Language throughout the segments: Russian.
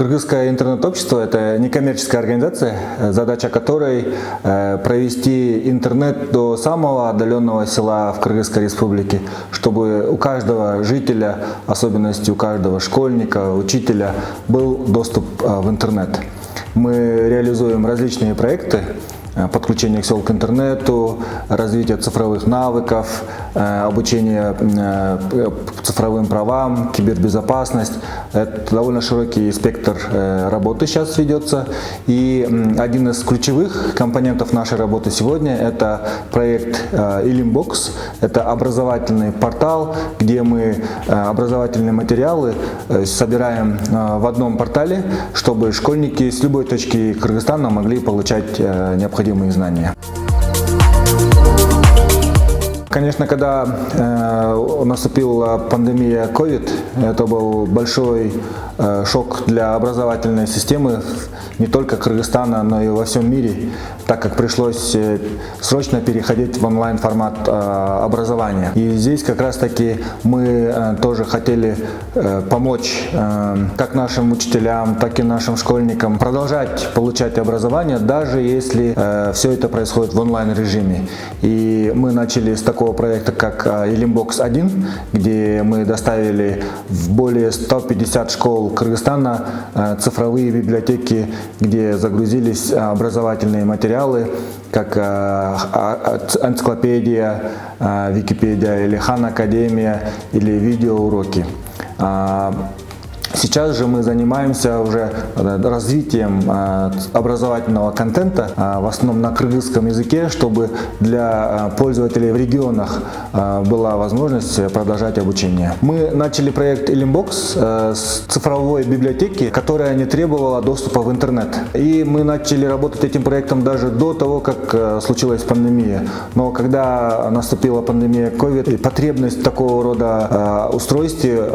Кыргызское интернет-общество – это некоммерческая организация, задача которой провести интернет до самого отдаленного села в Кыргызской республике, чтобы у каждого жителя, в особенности у каждого школьника, учителя, был доступ в интернет. Мы реализуем различные проекты: подключение сел к интернету, развитие цифровых навыков, обучение цифровым правам, кибербезопасность. Это довольно широкий спектр работы сейчас ведется. И один из ключевых компонентов нашей работы сегодня – это проект Ilimbox. Это образовательный портал, где мы образовательные материалы собираем в одном портале, чтобы школьники с любой точки Кыргызстана могли получать необходимые знания. Конечно, когда наступила пандемия COVID, это был большой шок для образовательной системы не только Кыргызстана, но и во всем мире, так как пришлось срочно переходить в онлайн-формат образования. И здесь как раз-таки мы тоже хотели помочь как нашим учителям, так и нашим школьникам продолжать получать образование, даже если все это происходит в онлайн-режиме. И мы начали с такого проекта, как Ilimbox 1, где мы доставили в более 150 школ Кыргызстана цифровые библиотеки, где загрузились образовательные материалы, как энциклопедия, Википедия или Хан Академия или видеоуроки. Сейчас же мы занимаемся уже развитием образовательного контента, в основном на кыргызском языке, чтобы для пользователей в регионах была возможность продолжать обучение. Мы начали проект Ilimbox с цифровой библиотеки, которая не требовала доступа в интернет. И мы начали работать этим проектом даже до того, как случилась пандемия. Но когда наступила пандемия COVID, потребность в такого рода устройстве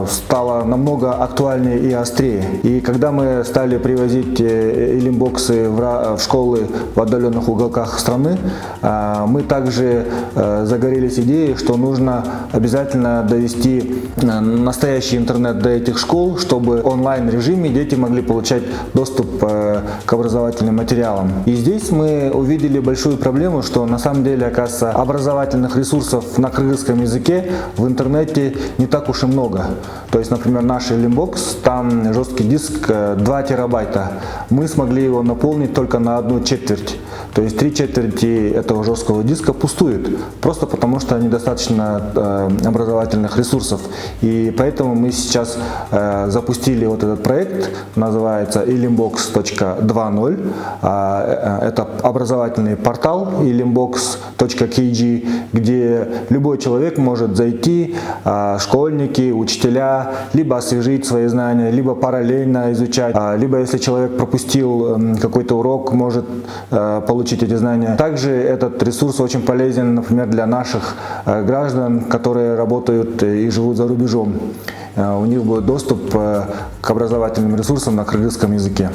стала намного актуальнее и острее. И когда мы стали привозить Ilimbox'ы в школы в отдаленных уголках страны, мы также загорелись идеей, что нужно обязательно довести настоящий интернет до этих школ, чтобы в онлайн-режиме дети могли получать доступ к образовательным материалам. И здесь мы увидели большую проблему, что на самом деле, оказывается, образовательных ресурсов на кыргызском языке в интернете не так уж и много. То есть, например, наш Ilimbox, там жесткий диск 2 терабайта. Мы смогли его наполнить только на 1/4. То есть 3/4 этого жесткого диска пустует, просто потому что недостаточно образовательных ресурсов. И поэтому мы сейчас запустили вот этот проект, называется Ilimbox.2.0. Это образовательный портал ilimbox.kg, где любой человек может зайти, школьники, учителя, либо освежить свои знания, либо параллельно изучать, либо если человек пропустил какой-то урок, может получить эти знания. Также этот ресурс очень полезен, например, для наших граждан, которые работают и живут за рубежом. У них будет доступ к образовательным ресурсам на кыргызском языке.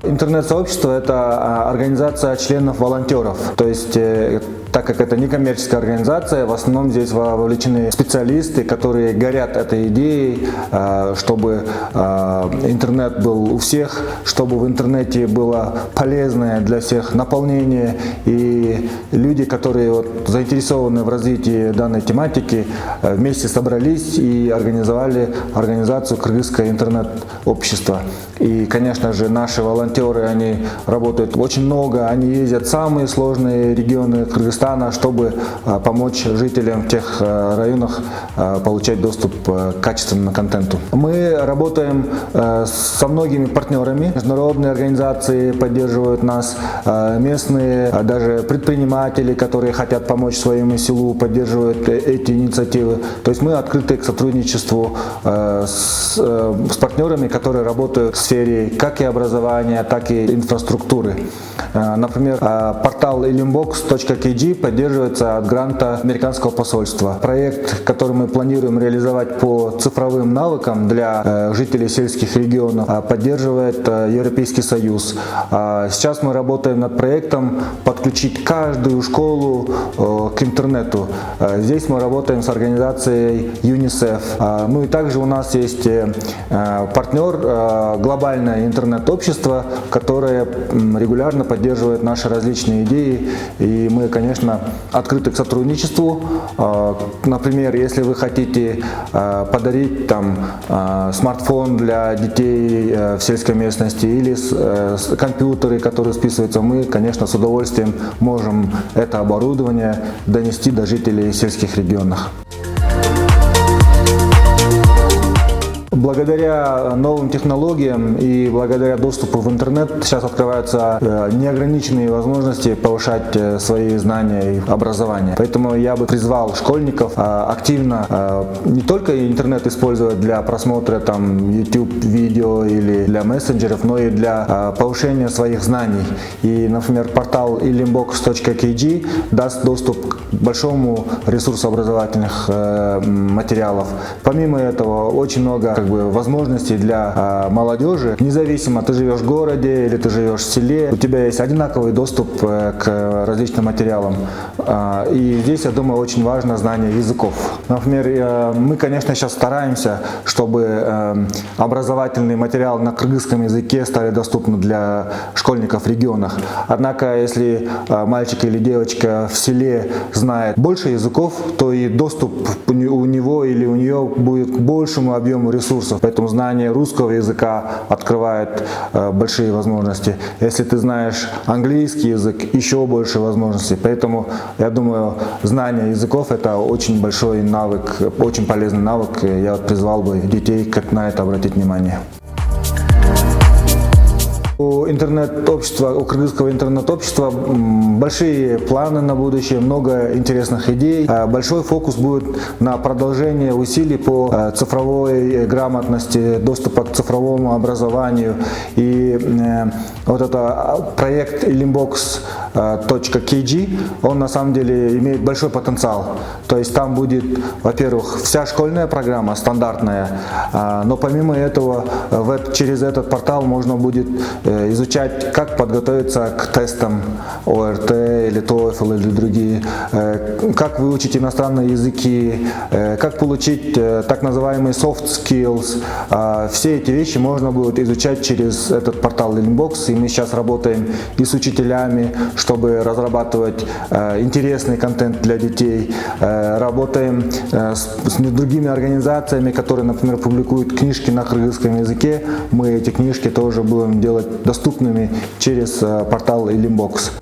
Интернет-сообщество – это организация членов-волонтеров, то есть так как это некоммерческая организация, в основном здесь вовлечены специалисты, которые горят этой идеей, чтобы интернет был у всех, чтобы в интернете было полезное для всех наполнение. И люди, которые заинтересованы в развитии данной тематики, вместе собрались и организовали организацию Кыргызское интернет-общество. И, конечно же, наши волонтеры, они работают очень много, они ездят в самые сложные регионы Кыргызстана, чтобы помочь жителям в тех районах получать доступ к качественному контенту. Мы работаем со многими партнерами, международные организации поддерживают нас, местные, даже предприниматели, которые хотят помочь своему селу, поддерживают эти инициативы. То есть мы открыты к сотрудничеству с партнерами, которые работают в сфере как и образования, так и инфраструктуры. Например, портал ilimbox.kg KG поддерживается от гранта американского посольства. Проект, который мы планируем реализовать по цифровым навыкам для жителей сельских регионов, поддерживает Европейский Союз. Сейчас мы работаем над проектом подключить каждую школу к интернету. Здесь мы работаем с организацией ЮНИСЕФ. Ну и также у нас есть партнер, глобальное интернет-общество, которое регулярно поддерживает наши различные идеи. И мы, конечно, открыты к сотрудничеству. Например, если вы хотите подарить смартфон для детей в сельской местности или компьютеры, которые списываются, мы, конечно, с удовольствием можем это оборудование донести до жителей сельских регионов. Благодаря новым технологиям и благодаря доступу в интернет сейчас открываются неограниченные возможности повышать свои знания и образование. Поэтому я бы призвал школьников активно не только интернет использовать для просмотра YouTube видео или для мессенджеров, но и для повышения своих знаний. И, например, портал ilimbox.kg даст доступ к большому ресурсу образовательных материалов. Помимо этого, очень много возможностей для молодежи. Независимо, ты живешь в городе или ты живешь в селе, у тебя есть одинаковый доступ к различным материалам. И здесь, я думаю, очень важно знание языков. Например, мы, конечно, сейчас стараемся, чтобы образовательный материал на кыргызском языке стали доступны для школьников в регионах. Однако, если мальчик или девочка в селе знает больше языков, то и доступ у него или у нее будет к большему объему ресурсов. Поэтому знание русского языка открывает большие возможности. Если ты знаешь английский язык, еще больше возможностей. Поэтому, я думаю, знание языков – это очень большой навык, очень полезный навык. Я призвал бы детей на это обратить внимание. У кыргызского интернет-общества большие планы на будущее, много интересных идей. Большой фокус будет на продолжение усилий по цифровой грамотности, доступа к цифровому образованию. И вот это проект ilimbox.kg, он на самом деле имеет большой потенциал. То есть там будет, во-первых, вся школьная программа стандартная, но помимо этого через этот портал можно будет изучать, как подготовиться к тестам ОРТ или TOEFL или другие, как выучить иностранные языки, как получить так называемые soft skills. Все эти вещи можно будет изучать через этот портал Ilimbox, и мы сейчас работаем и с учителями, чтобы разрабатывать интересный контент для детей, работаем с другими организациями, которые, например, публикуют книжки на кыргызском языке. Мы эти книжки тоже будем делать доступными через портал Ilimbox.